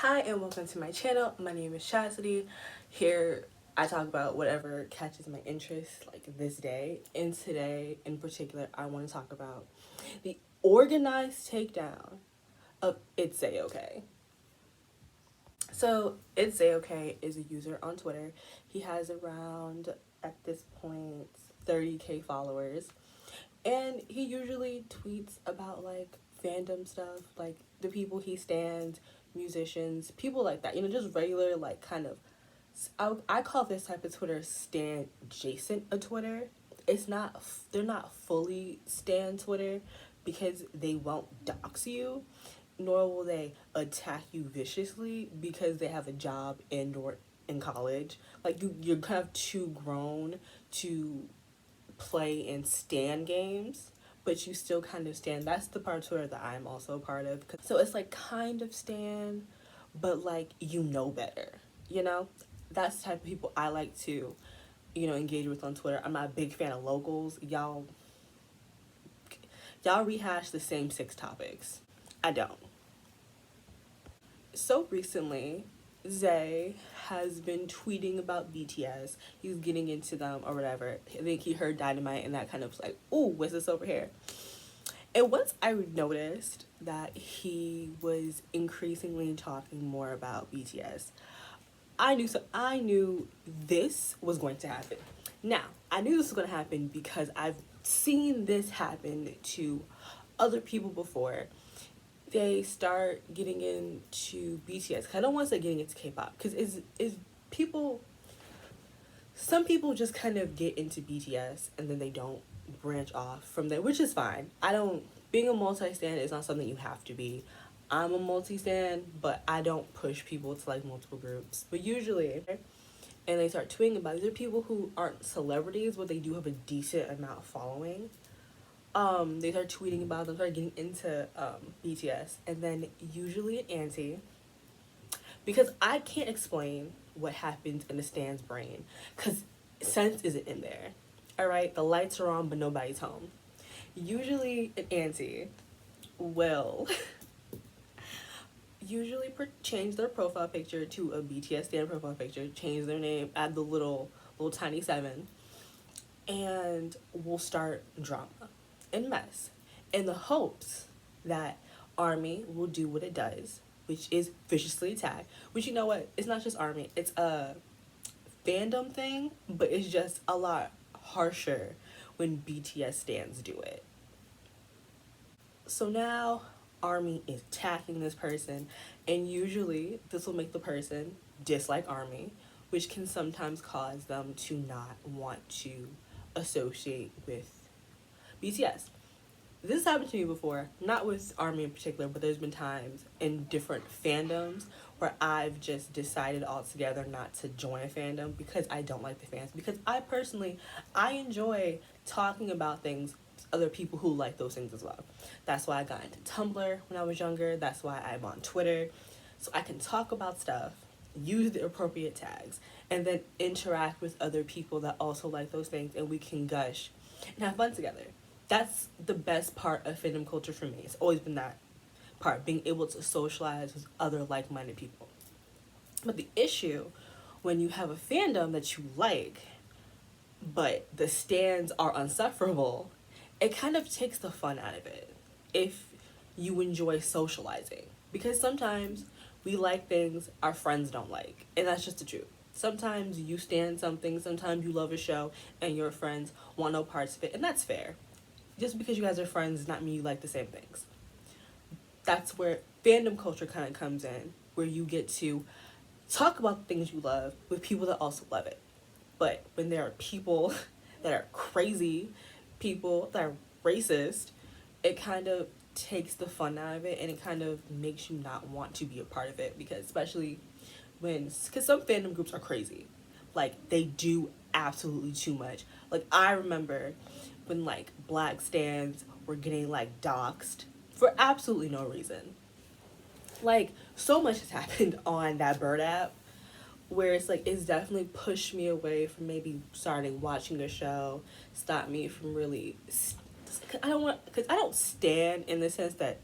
Hi and welcome to my channel. My name is Chastity. Here I talk about whatever catches my interest like this day. And today in particular I want to talk about the organized takedown of ItsZaeOk. So ItsZaeOk is a user on Twitter. He has around at this point 30k followers. And he usually tweets about like fandom stuff, like the people he stands, musicians, people like that. Just regular like kind of. I call this type of Twitter stan adjacent a Twitter. It's not. They're not fully stan Twitter because they won't dox you, nor will they attack you viciously because they have a job and or in college. Like you're kind of too grown to play and stand games, but you still kind of stand. That's the part of Twitter that I'm also a part of. So it's like kind of stand, but like better. You know, that's the type of people I like to, engage with on Twitter. I'm not a big fan of locals. Y'all rehash the same six topics. I don't. So recently, Zay has been tweeting about BTS. He's getting into them or whatever. I think he heard Dynamite and that kind of was like, ooh, what's this over here? And once I noticed that he was increasingly talking more about BTS, I knew this was going to happen. Now, I knew this was going to happen because I've seen this happen to other people before. They start getting into BTS. I don't want to say getting into K-pop because is people. Some people just kind of get into BTS and then they don't branch off from there, which is fine. I don't. Being a multi-stan is not something you have to be. I'm a multi-stan, but I don't push people to like multiple groups. But usually, and they start tweeting about it. These are people who aren't celebrities, but they do have a decent amount of following. They start tweeting about them, start getting into BTS, and then usually an anti, because I can't explain what happens in the stand's brain, because sense isn't in there. All right, the lights are on, but nobody's home. Usually an anti will usually change their profile picture to a BTS stand profile picture, change their name, add the little tiny 7, and will start drama and mess in the hopes that Army will do what it does, which is viciously attack. Which, you know what, it's not just Army, it's a fandom thing, but it's just a lot harsher when BTS stands do it. So now Army is attacking this person, and usually this will make the person dislike Army, which can sometimes cause them to not want to associate with BTS. This happened to me before, not with Army in particular, but there's been times in different fandoms where I've just decided altogether not to join a fandom because I don't like the fans. Because I enjoy talking about things with other people who like those things as well. That's why I got into Tumblr when I was younger. That's why I'm on Twitter. So I can talk about stuff, use the appropriate tags, and then interact with other people that also like those things, and we can gush and have fun together. That's the best part of fandom culture for me. It's always been that part, being able to socialize with other like-minded people. But the issue when you have a fandom that you like, but the stands are insufferable, it kind of takes the fun out of it if you enjoy socializing. Because sometimes we like things our friends don't like, and that's just the truth. Sometimes you stand something, sometimes you love a show, and your friends want no parts of it, and that's fair. Just because you guys are friends does not mean you like the same things. That's where fandom culture kind of comes in, where you get to talk about the things you love with people that also love it. But when there are people that are crazy, people that are racist, it kind of takes the fun out of it, and it kind of makes you not want to be a part of it, because especially because some fandom groups are crazy. Like, they do absolutely too much. Like, I remember when like black stands were getting like doxxed for absolutely no reason. Like, so much has happened on that Bird app where it's definitely pushed me away from maybe starting watching a show, stopped me from really. I don't stand in the sense that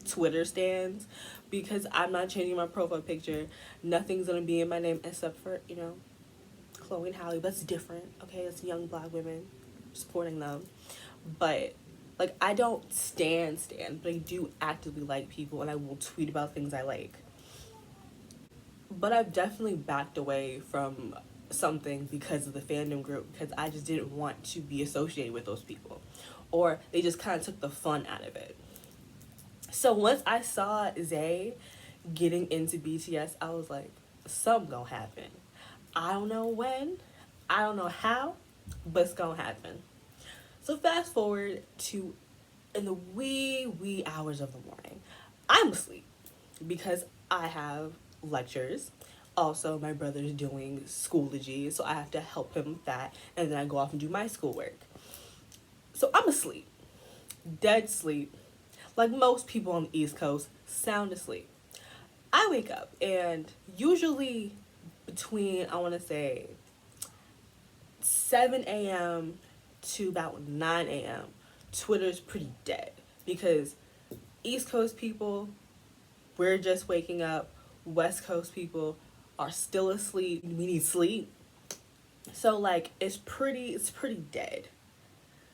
Twitter stands, because I'm not changing my profile picture. Nothing's gonna be in my name except for, Chloe and Halle. That's different, okay? It's young black women, supporting them. But like, I don't stand, but I do actively like people, and I will tweet about things I like. But I've definitely backed away from something because of the fandom group, because I just didn't want to be associated with those people, or they just kind of took the fun out of it. So once I saw Zay getting into BTS, I was like, something gonna happen. I don't know when, I don't know how, but it's gonna happen. So fast forward to in the wee hours of the morning. I'm asleep because I have lectures. Also, my brother's doing Schoology, so I have to help him with that, and then I go off and do my schoolwork. So I'm asleep, dead sleep, like most people on the East Coast, sound asleep. I wake up, and usually between, I want to say, 7 a.m. to about 9 a.m., Twitter's pretty dead, because East Coast people, we're just waking up. West Coast people are still asleep. We need sleep. So like, it's pretty dead.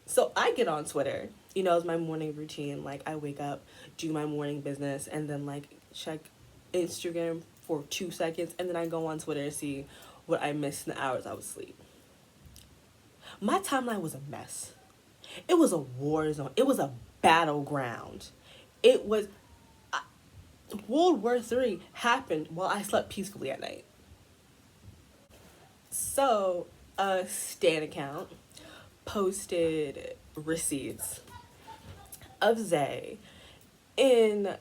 So I get on Twitter. It's my morning routine. Like, I wake up, do my morning business, and then like check Instagram for 2 seconds, and then I go on Twitter to see what I missed in the hours I was asleep. My timeline was a mess. It was a war zone. It was a battleground. It was World War III happened while I slept peacefully at night. So a Stan account posted receipts of Zay in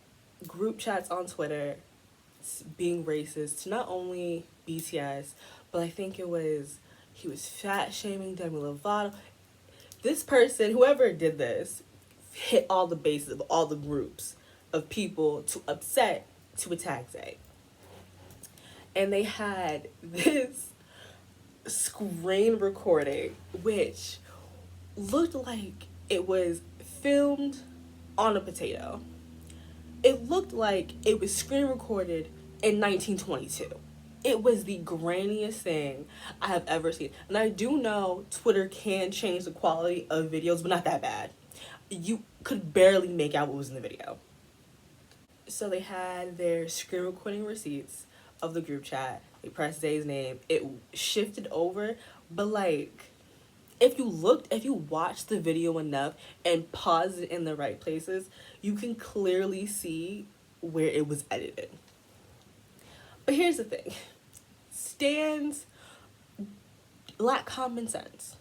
group chats on Twitter being racist to not only BTS, but I think he was fat shaming Demi Lovato. This person, whoever did this, hit all the bases of all the groups of people to upset to attack Zay. And they had this screen recording which looked like it was filmed on a potato. It looked like it was screen recorded in 1922. It was the grainiest thing I have ever seen. And I do know Twitter can change the quality of videos, but not that bad. You could barely make out what was in the video. So they had their screen recording receipts of the group chat. They pressed Zay's name. It shifted over, but like, if you watched the video enough and paused it in the right places, you can clearly see where it was edited. But here's the thing. Stans lack common sense.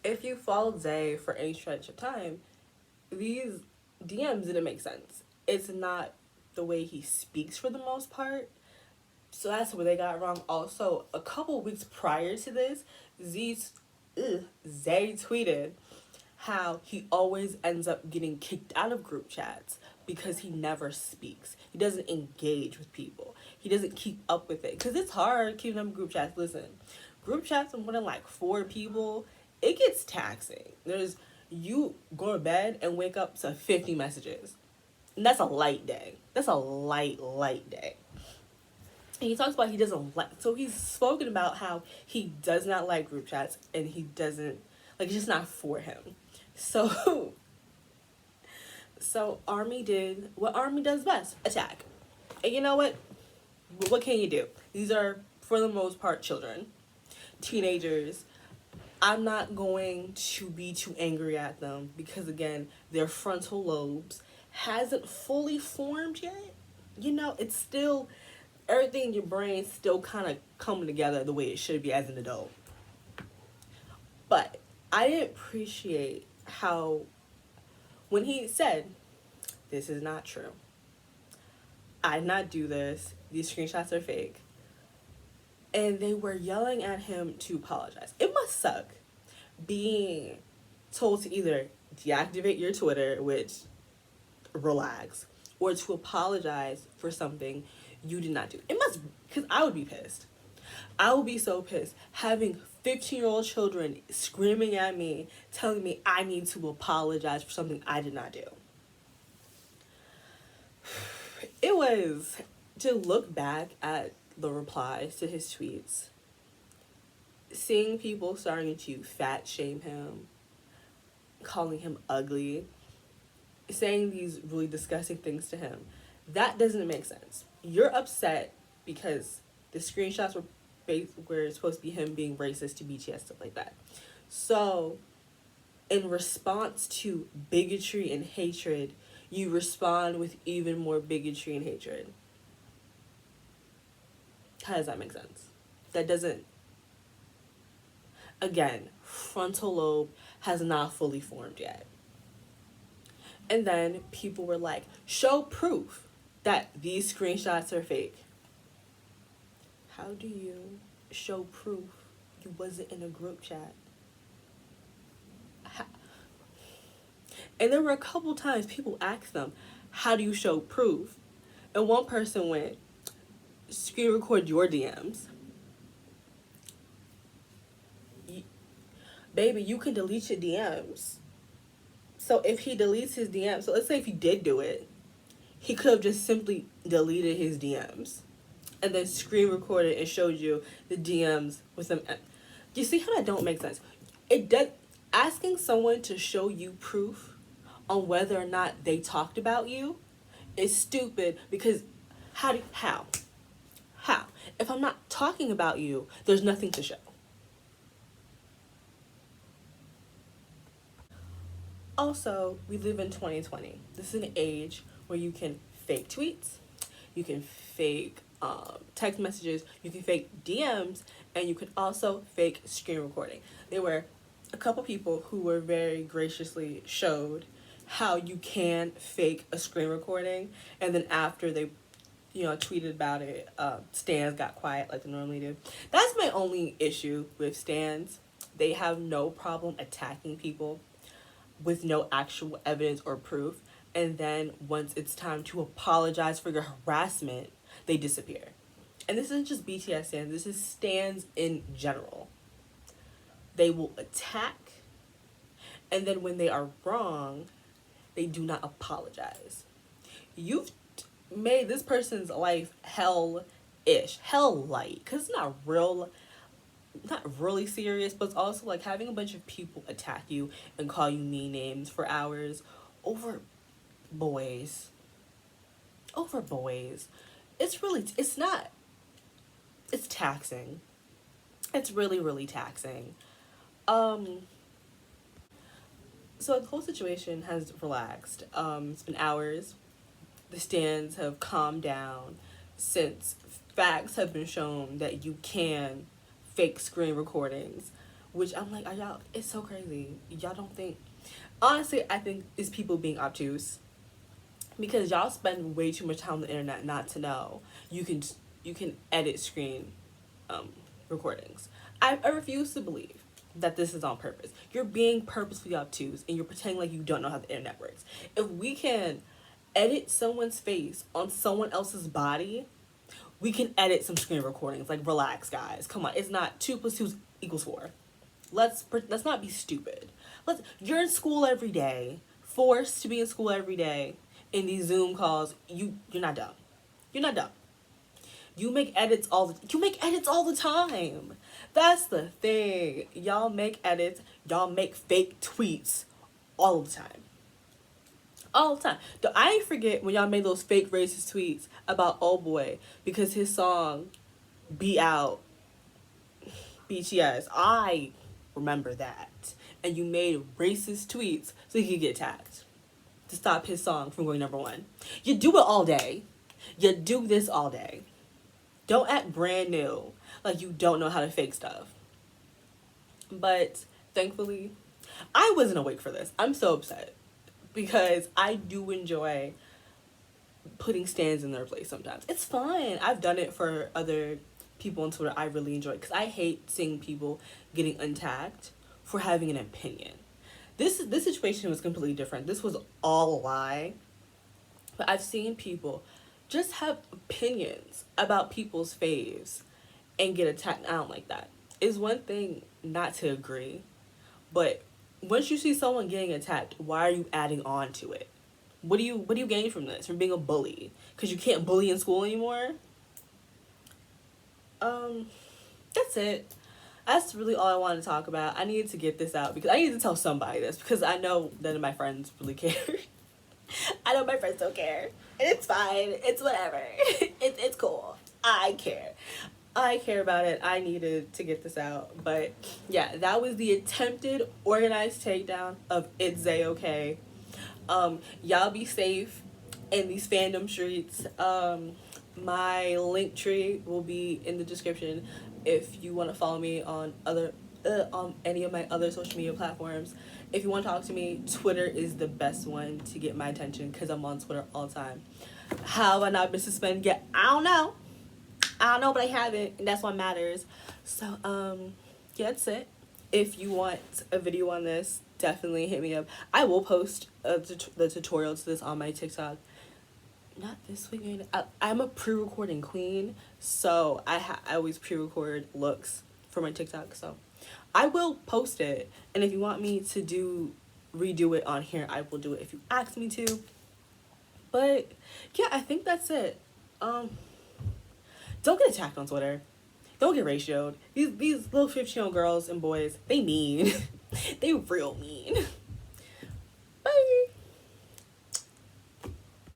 If you followed Zay for any stretch of time, these DMs didn't make sense. It's not the way he speaks for the most part. So that's where they got wrong. Also, a couple weeks prior to this, Zay tweeted how he always ends up getting kicked out of group chats because he never speaks. He doesn't engage with people. He doesn't keep up with it. Because it's hard keeping up group chats. Listen, group chats with more than like 4 people, it gets taxing. You go to bed and wake up to 50 messages. And that's a light day. That's a light day. And he talks about he doesn't like, so he's spoken about how he does not like group chats, and he doesn't, like, it's just not for him. So Army did what Army does best, attack. And you know what? What can you do? These are, for the most part, children, teenagers. I'm not going to be too angry at them because, again, their frontal lobes hasn't fully formed yet. It's still, everything in your brain still kind of coming together the way it should be as an adult. But I didn't appreciate how, when he said, "This is not true. I did not do this. These screenshots are fake." And they were yelling at him to apologize. It must suck being told to either deactivate your Twitter, which, relax, or to apologize for something you did not do. It must, because I would be pissed. I would be so pissed having 15-year-old children screaming at me, telling me I need to apologize for something I did not do. It was to look back at the replies to his tweets, seeing people starting to fat shame him, calling him ugly, saying these really disgusting things to him. That doesn't make sense. You're upset because the screenshots were supposed to be him being racist to BTS, stuff like that. So, in response to bigotry and hatred, you respond with even more bigotry and hatred. How does that make sense? That doesn't. Again, frontal lobe has not fully formed yet. And then people were like, show proof that these screenshots are fake. How do you show proof you wasn't in a group chat? How? And there were a couple times people asked them, how do you show proof? And one person went, screen record your DMs. Baby, you can delete your DMs. So if he deletes his DMs, so let's say if he did do it, he could have just simply deleted his DMs and then screen recorded and showed you the DMs with them. You see how that don't make sense? It does. Asking someone to show you proof on whether or not they talked about you is stupid, because how? If I'm not talking about you, there's nothing to show. Also, we live in 2020. This is an age where you can fake tweets, you can fake text messages, you can fake DMs, and you can also fake screen recording. There were a couple people who were very graciously showed how you can fake a screen recording, and then after they tweeted about it, stans got quiet like they normally do. That's my only issue with stans. They have no problem attacking people with no actual evidence or proof, and then once it's time to apologize for your harassment, they disappear. And this isn't just BTS stans, this is stans in general. They will attack, and then when they are wrong, they do not apologize. You've made this person's life hell-ish, hell-light, because it's not really serious, but it's also like having a bunch of people attack you and call you mean names for hours over boys. It's taxing. It's really, really taxing. So the whole situation has relaxed. It's been hours. The stands have calmed down since facts have been shown that you can fake screen recordings, which I'm like, it's so crazy. Y'all don't think, honestly, I think it's people being obtuse, because y'all spend way too much time on the internet not to know you can edit screen recordings. I refuse to believe that this is on purpose. You're being purposefully obtuse and you're pretending like you don't know how the internet works. If we can edit someone's face on someone else's body, we can edit some screen recordings. Like, relax, guys. Come on, it's not 2 + 2 = 4. Let's not be stupid. You're in school every day, forced to be in school every day. In these Zoom calls, you're not dumb. You're not dumb. You make edits all the time. That's the thing. Y'all make edits. Y'all make fake tweets all the time. All the time. I forget when y'all made those fake racist tweets about Old Boy because his song Be Out BTS. I remember that. And you made racist tweets so he could get tagged to stop his song from going #1. You do it all day. You do this all day. Don't act brand new like you don't know how to fake stuff. But thankfully, I wasn't awake for this. I'm so upset because I do enjoy putting stands in their place sometimes. It's fun. I've done it for other people on Twitter. I really enjoy it because I hate seeing people getting untagged for having an opinion. This situation was completely different. This was all a lie. But I've seen people just have opinions about people's faves and get attacked. I don't like that. It's one thing not to agree, but once you see someone getting attacked, why are you adding on to it? What do you gain from this? From being a bully? Because you can't bully in school anymore? Um, that's it. That's really all I wanted to talk about. I needed to get this out because I need to tell somebody this because I know none of my friends really care. I know my friends don't care. And it's fine. It's whatever. It's cool. I care. I care about it. I needed to get this out. But yeah, that was the attempted organized takedown of ItsZaeOk. Y'all be safe in these fandom streets. My link tree will be in the description if you want to follow me on on any of my other social media platforms. If you want to talk to me, Twitter is the best one to get my attention because I'm on Twitter all the time. How have I not been suspended yet? I don't know. But I haven't, and that's what matters. So, yeah, that's it. If you want a video on this, definitely hit me up. I will post the tutorial to this on my TikTok. Not this week. I'm a pre-recording queen, so I always pre-record looks for my TikTok. So I will post it, and if you want me to redo it on here, I will do it if you ask me to. But yeah, I think that's it. Don't get attacked on Twitter. Don't get ratioed. These little 15-year-old girls and boys, they mean. They real mean.